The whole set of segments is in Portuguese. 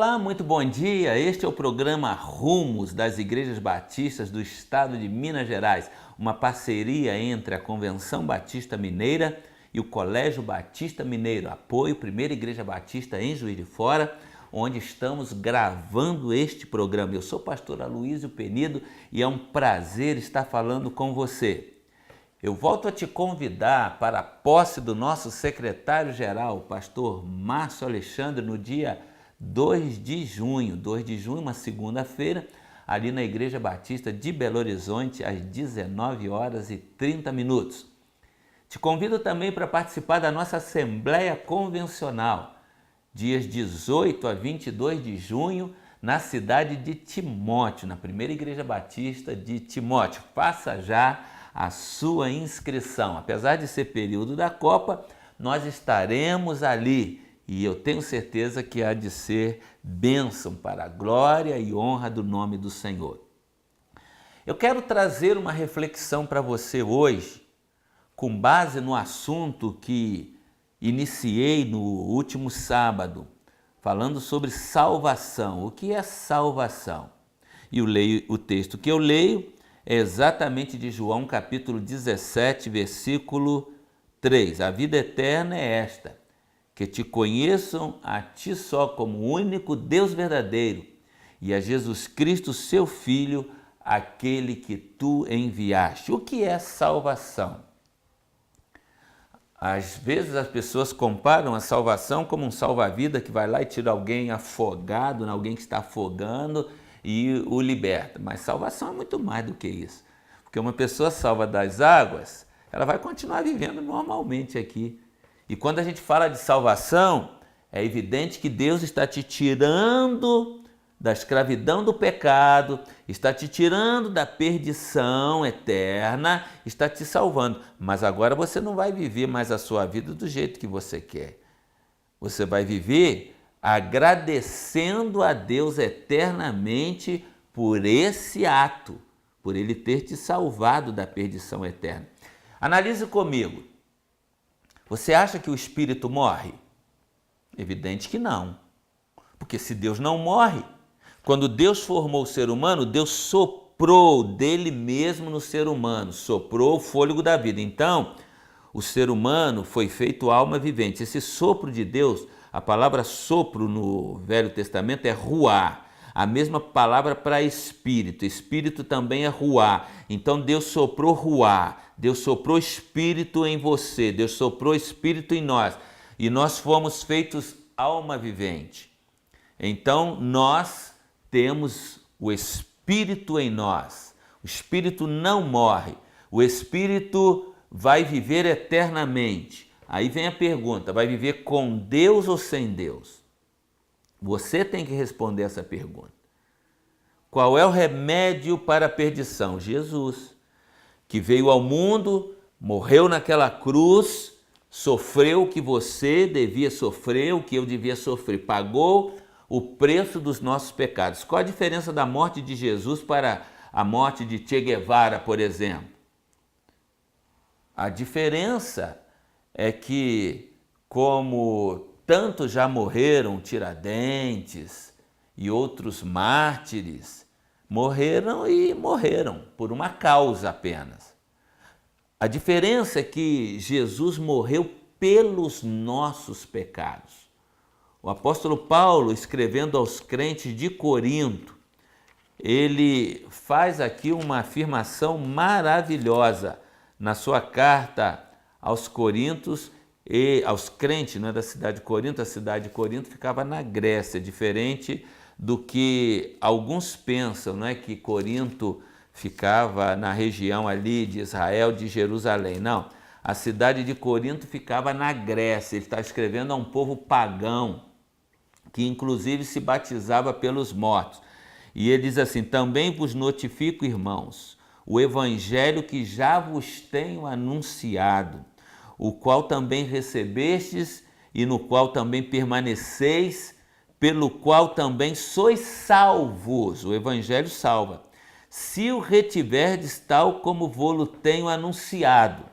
Olá, muito bom dia. Este é o programa Rumos das Igrejas Batistas do Estado de Minas Gerais, uma parceria entre a Convenção Batista Mineira e o Colégio Batista Mineiro, apoio Primeira Igreja Batista em Juiz de Fora, onde estamos gravando este programa. Eu sou o pastor Aloysio Penido e é um prazer estar falando com você. Eu volto a te convidar para a posse do nosso secretário-geral, o pastor Márcio Alexandre, no dia 2 de junho, uma segunda-feira, ali na Igreja Batista de Belo Horizonte, às 19h30. Te convido também para participar da nossa Assembleia Convencional, dias 18 a 22 de junho, na cidade de Timóteo, na Primeira Igreja Batista de Timóteo. Faça já a sua inscrição. Apesar de ser período da Copa, nós estaremos ali e eu tenho certeza que há de ser bênção para a glória e honra do nome do Senhor. Eu quero trazer uma reflexão para você hoje, com base no assunto que iniciei no último sábado, falando sobre salvação. O que é salvação? E o texto que eu leio é exatamente de João capítulo 17, versículo 3. A vida eterna é esta, que te conheçam a ti só como o único Deus verdadeiro e a Jesus Cristo, seu Filho, aquele que tu enviaste. O que é salvação? Às vezes as pessoas comparam a salvação como um salva-vida que vai lá e tira alguém afogado, alguém que está afogando e o liberta. Mas salvação é muito mais do que isso. Porque uma pessoa salva das águas, ela vai continuar vivendo normalmente aqui. E quando a gente fala de salvação, é evidente que Deus está te tirando da escravidão do pecado, está te tirando da perdição eterna, está te salvando. Mas agora você não vai viver mais a sua vida do jeito que você quer. Você vai viver agradecendo a Deus eternamente por esse ato, por Ele ter te salvado da perdição eterna. Analise comigo. Você acha que o espírito morre? Evidente que não. Porque se Deus não morre, quando Deus formou o ser humano, Deus soprou dele mesmo no ser humano, soprou o fôlego da vida. Então, o ser humano foi feito alma vivente. Esse sopro de Deus, a palavra sopro no Velho Testamento é ruá, a mesma palavra para espírito. Espírito também é ruá. Então Deus soprou ruá, Deus soprou espírito em você, Deus soprou espírito em nós. E nós fomos feitos alma vivente. Então nós temos o espírito em nós. O espírito não morre. O espírito vai viver eternamente. Aí vem a pergunta, vai viver com Deus ou sem Deus? Você tem que responder essa pergunta. Qual é o remédio para a perdição? Jesus, que veio ao mundo, morreu naquela cruz, sofreu o que você devia sofrer, o que eu devia sofrer, pagou o preço dos nossos pecados. Qual a diferença da morte de Jesus para a morte de Che Guevara, por exemplo? A diferença é que, como tantos já morreram, Tiradentes e outros mártires, morreram por uma causa apenas. A diferença é que Jesus morreu pelos nossos pecados. O apóstolo Paulo, escrevendo aos crentes de Corinto, ele faz aqui uma afirmação maravilhosa na sua carta aos Coríntios e aos crentes, não é da cidade de Corinto. A cidade de Corinto ficava na Grécia, diferente do que alguns pensam, não é que Corinto ficava na região ali de Israel, de Jerusalém. Não, a cidade de Corinto ficava na Grécia. Ele está escrevendo a um povo pagão, que inclusive se batizava pelos mortos. E ele diz assim: também vos notifico, irmãos, o evangelho que já vos tenho anunciado, o qual também recebestes e no qual também permaneceis, pelo qual também sois salvos. O evangelho salva. Se o retiverdes tal como vô-lo tenho anunciado.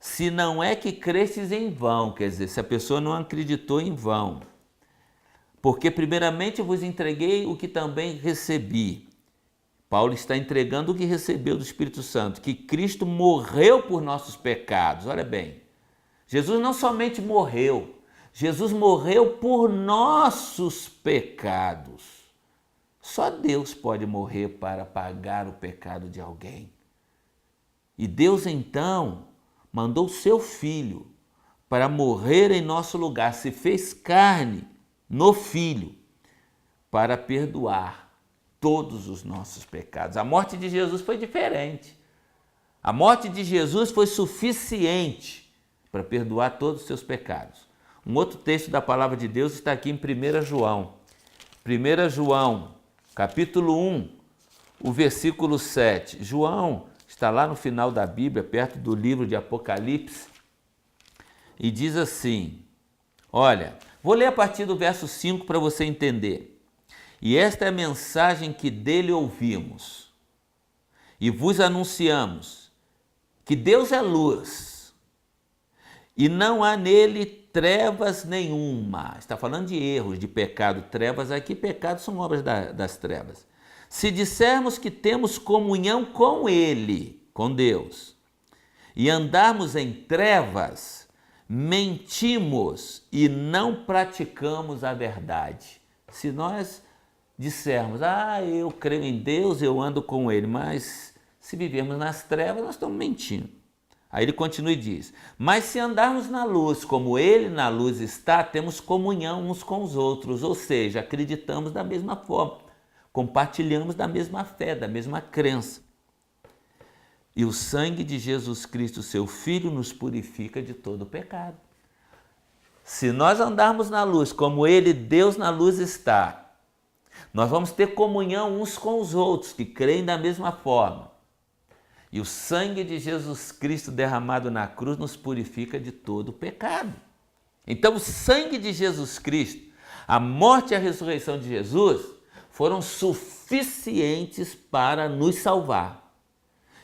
Se não é que crestes em vão, quer dizer, se a pessoa não acreditou em vão. Porque primeiramente vos entreguei o que também recebi. Paulo está entregando o que recebeu do Espírito Santo, que Cristo morreu por nossos pecados. Olha bem, Jesus não somente morreu, Jesus morreu por nossos pecados. Só Deus pode morrer para pagar o pecado de alguém. E Deus então mandou seu Filho para morrer em nosso lugar, se fez carne no Filho para perdoar todos os nossos pecados. A morte de Jesus foi diferente. A morte de Jesus foi suficiente para perdoar todos os seus pecados. Um outro texto da palavra de Deus está aqui em 1 João. 1 João, capítulo 1, o versículo 7. João está lá no final da Bíblia, perto do livro de Apocalipse, e diz assim, olha, vou ler a partir do verso 5 para você entender. E esta é a mensagem que dele ouvimos e vos anunciamos, que Deus é luz e não há nele trevas nenhuma. Está falando de erros, de pecado. Trevas aqui, pecados são obras das trevas. Se dissermos que temos comunhão com ele, com Deus, e andarmos em trevas, mentimos e não praticamos a verdade. Se nós dissermos, eu creio em Deus, eu ando com ele, mas se vivermos nas trevas, nós estamos mentindo. Aí ele continua e diz, mas se andarmos na luz, como ele na luz está, temos comunhão uns com os outros, ou seja, acreditamos da mesma forma, compartilhamos da mesma fé, da mesma crença. E o sangue de Jesus Cristo, seu Filho, nos purifica de todo o pecado. Se nós andarmos na luz, como ele, Deus na luz está, nós vamos ter comunhão uns com os outros, que creem da mesma forma. E o sangue de Jesus Cristo derramado na cruz nos purifica de todo o pecado. Então o sangue de Jesus Cristo, a morte e a ressurreição de Jesus, foram suficientes para nos salvar.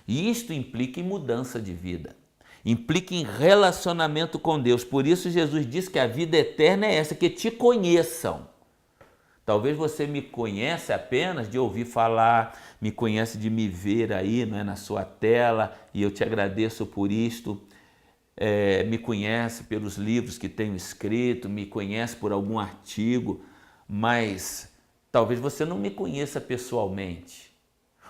E isto implica em mudança de vida, implica em relacionamento com Deus. Por isso Jesus diz que a vida eterna é essa, que te conheçam. Talvez você me conhece apenas de ouvir falar, me conhece de me ver aí, não é, na sua tela, e eu te agradeço por isto. Me conhece pelos livros que tenho escrito, me conhece por algum artigo, mas talvez você não me conheça pessoalmente.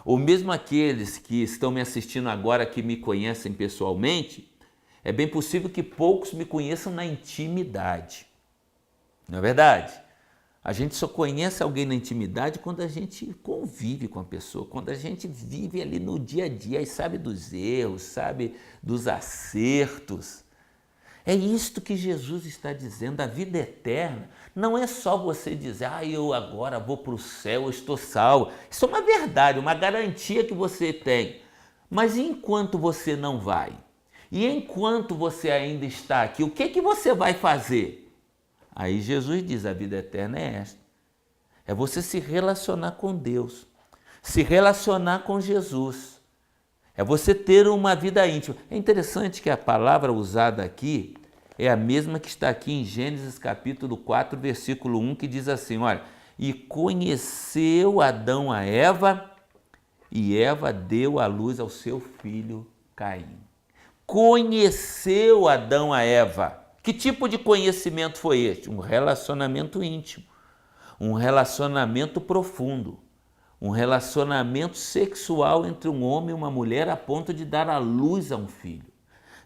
Ou mesmo aqueles que estão me assistindo agora que me conhecem pessoalmente, é bem possível que poucos me conheçam na intimidade. Não é verdade? A gente só conhece alguém na intimidade quando a gente convive com a pessoa, quando a gente vive ali no dia a dia e sabe dos erros, sabe dos acertos. É isto que Jesus está dizendo, a vida eterna. Não é só você dizer, eu agora vou para o céu, eu estou salvo. Isso é uma verdade, uma garantia que você tem. Mas e enquanto você não vai? E enquanto você ainda está aqui, o que você vai fazer? Aí Jesus diz, a vida eterna é esta. É você se relacionar com Deus, se relacionar com Jesus. É você ter uma vida íntima. É interessante que a palavra usada aqui é a mesma que está aqui em Gênesis capítulo 4, versículo 1, que diz assim, olha, e conheceu Adão a Eva, e Eva deu à luz ao seu filho Caim. Conheceu Adão a Eva. Que tipo de conhecimento foi este? Um relacionamento íntimo, um relacionamento profundo, um relacionamento sexual entre um homem e uma mulher a ponto de dar à luz a um filho.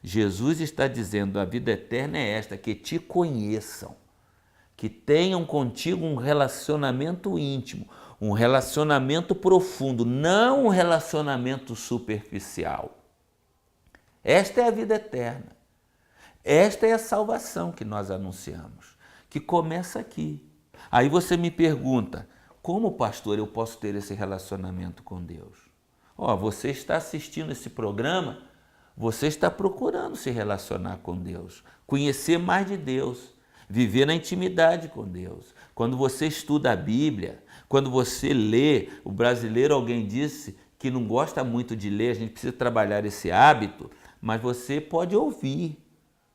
Jesus está dizendo, a vida eterna é esta, que te conheçam, que tenham contigo um relacionamento íntimo, um relacionamento profundo, não um relacionamento superficial. Esta é a vida eterna. Esta é a salvação que nós anunciamos, que começa aqui. Aí você me pergunta, como pastor eu posso ter esse relacionamento com Deus? Você está assistindo esse programa, você está procurando se relacionar com Deus, conhecer mais de Deus, viver na intimidade com Deus. Quando você estuda a Bíblia, quando você lê, o brasileiro, alguém disse que não gosta muito de ler, a gente precisa trabalhar esse hábito, mas você pode ouvir,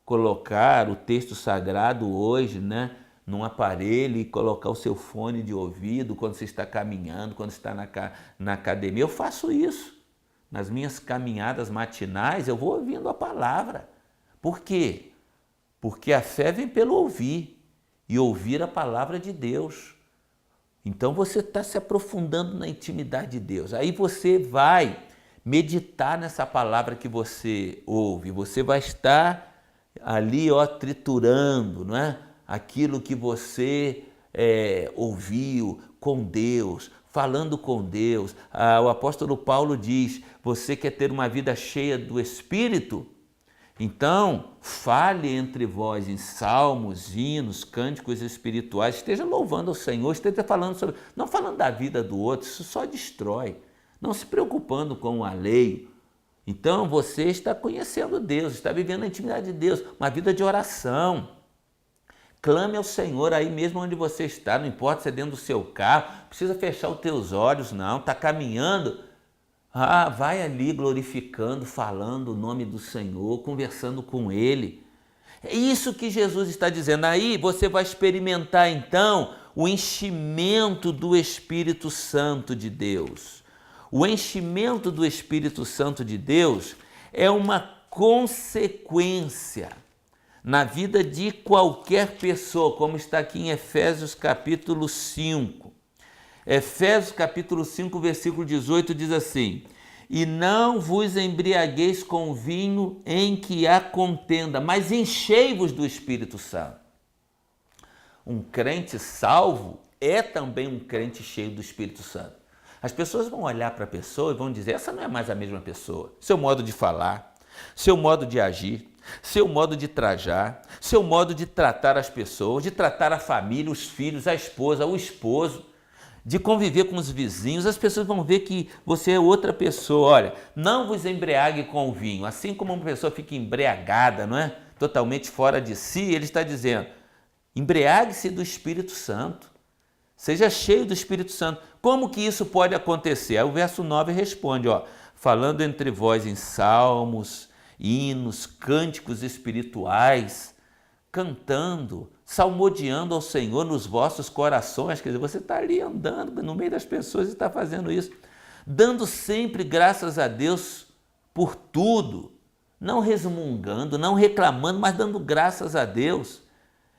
colocar o texto sagrado hoje, né, num aparelho e colocar o seu fone de ouvido quando você está caminhando, quando está na academia. Eu faço isso. Nas minhas caminhadas matinais, eu vou ouvindo a palavra. Por quê? Porque a fé vem pelo ouvir, e ouvir a palavra de Deus. Então você está se aprofundando na intimidade de Deus. Aí você vai meditar nessa palavra que você ouve. Você vai estar ali, ó, triturando, não é? Aquilo que você ouviu com Deus, falando com Deus. O apóstolo Paulo diz, você quer ter uma vida cheia do Espírito? Então, fale entre vós em salmos, hinos, cânticos espirituais, esteja louvando ao Senhor, esteja falando sobre, não falando da vida do outro, isso só destrói, não se preocupando com o alheio. Então, você está conhecendo Deus, está vivendo a intimidade de Deus, uma vida de oração. Clame ao Senhor aí mesmo onde você está, não importa se é dentro do seu carro, não precisa fechar os teus olhos, não, está caminhando. Vai ali glorificando, falando o nome do Senhor, conversando com Ele. É isso que Jesus está dizendo. Aí você vai experimentar então o enchimento do Espírito Santo de Deus. O enchimento do Espírito Santo de Deus é uma consequência na vida de qualquer pessoa, como está aqui em Efésios capítulo 5. Efésios capítulo 5, versículo 18 diz assim: e não vos embriagueis com vinho em que há contenda, mas enchei-vos do Espírito Santo. Um crente salvo é também um crente cheio do Espírito Santo. As pessoas vão olhar para a pessoa e vão dizer, essa não é mais a mesma pessoa. Seu modo de falar, seu modo de agir, seu modo de trajar, seu modo de tratar as pessoas, de tratar a família, os filhos, a esposa, o esposo, de conviver com os vizinhos, as pessoas vão ver que você é outra pessoa. Olha, não vos embriague com o vinho. Assim como uma pessoa fica embriagada, não é? Totalmente fora de si, ele está dizendo, embriague-se do Espírito Santo. Seja cheio do Espírito Santo. Como que isso pode acontecer? Aí o verso 9 responde, ó, falando entre vós em salmos, hinos, cânticos espirituais, cantando, salmodiando ao Senhor nos vossos corações. Quer dizer, você está ali andando no meio das pessoas e está fazendo isso, dando sempre graças a Deus por tudo, não resmungando, não reclamando, mas dando graças a Deus,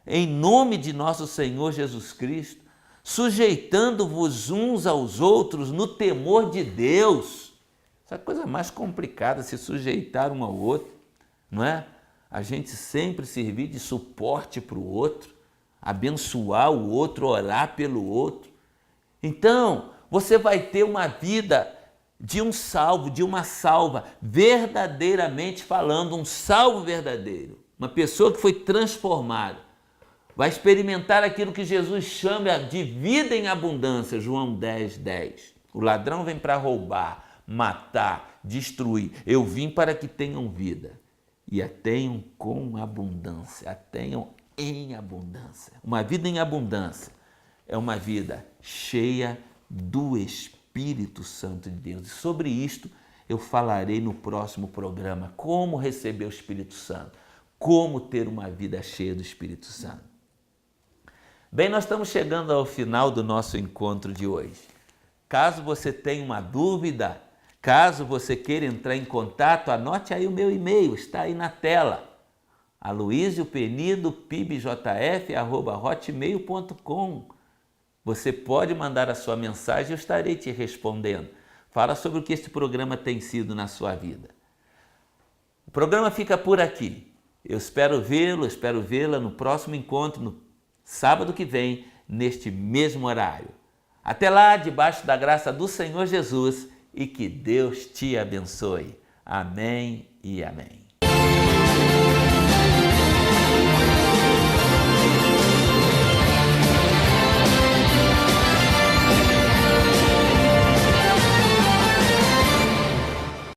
em nome de nosso Senhor Jesus Cristo, sujeitando-vos uns aos outros no temor de Deus. Essa é a coisa mais complicada, se sujeitar um ao outro, não é? A gente sempre servir de suporte para o outro, abençoar o outro, orar pelo outro. Então, você vai ter uma vida de um salvo, de uma salva, verdadeiramente falando, um salvo verdadeiro. Uma pessoa que foi transformada. Vai experimentar aquilo que Jesus chama de vida em abundância, João 10, 10. O ladrão vem para roubar, matar, destruir. Eu vim para que tenham vida. E a tenham com abundância, a tenham em abundância. Uma vida em abundância é uma vida cheia do Espírito Santo de Deus. E sobre isto eu falarei no próximo programa, como receber o Espírito Santo, como ter uma vida cheia do Espírito Santo. Bem, nós estamos chegando ao final do nosso encontro de hoje. Caso você tenha uma dúvida, caso você queira entrar em contato, anote aí o meu e-mail, está aí na tela. aloisiopenido.pibjf@hotmail.com. Você pode mandar a sua mensagem, eu estarei te respondendo. Fala sobre o que este programa tem sido na sua vida. O programa fica por aqui. Eu espero vê-la no próximo encontro, no sábado que vem, neste mesmo horário. Até lá, debaixo da graça do Senhor Jesus, e que Deus te abençoe. Amém e amém.